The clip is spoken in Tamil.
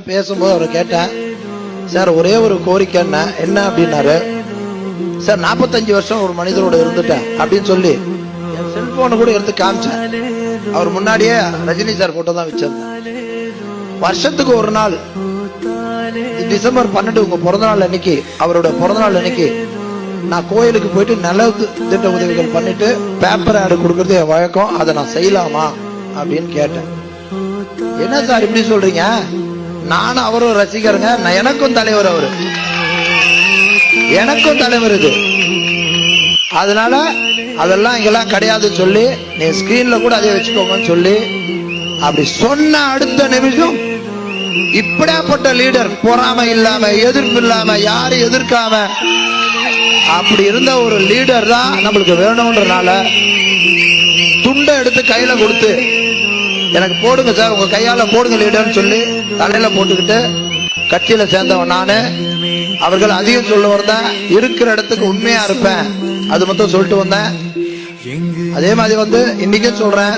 பேசும்போது அவரை கேட்டேன், சார் ஒரே ஒரு கோரிக்கை என்ன அப்படின்னாரு. சார் 45 வருஷம் ஒரு மனிதரோட இருந்துட்டேன் அப்படின்னு சொல்லி என் செல்போனை கூட எடுத்து காமிச்சேன். அவர் முன்னாடியே ரஜினி சார் போட்டோ தான் வச்சிருந்தேன். வருஷத்துக்கு ஒரு நாள் டிசம்பர் 12 உங்க பிறந்த நாள் அன்னைக்கு, அவரோட பிறந்த நாள் அன்னைக்கு நான் கோயிலுக்கு போயிட்டு நல திட்ட உதவிகள் பண்ணிட்டு பேப்பர் ஆடு கொடுக்கறது என் வழக்கம், அதை நான் செய்யலாமா அப்படின்னு கேட்டேன். என்ன சார் இப்படி சொல்றீங்க? நானும் அவரும் ரசிகருங்க, நான் எனக்கும் தலைவர், அவரு எனக்கும் தலைவர். இது அதனால அதெல்லாம் இங்கெல்லாம் கிடையாது சொல்லி நீ ஸ்கிரீன்ல கூட அதே வச்சுக்கோங்கன்னு சொல்லி அப்படி சொன்ன அடுத்த நிமிஷம் இப்படியாப்பட்ட லீடர், பொறாமை இல்லாம எதிர்ப்பு இல்லாம யாரும் எதிர்க்காம அப்படி இருந்த ஒரு லீடர் தான் நம்மளுக்கு வேணும்ன்றனால துண்டை எடுத்து கையில கொடுத்து எனக்கு போடுங்க சார், உங்க கையால போடுங்க லீடர்னு சொல்லி தலையில போட்டுக்கிட்டு கட்சியில சேர்ந்தவன் நானு. அவர்கள் அதிகம் சொல்ல வந்தேன், இருக்கிற இடத்துக்கு உண்மையா இருப்பேன், அது மட்டும் சொல்லிட்டு வந்தேன். அதே மாதிரி இன்னைக்கும் சொல்றேன்,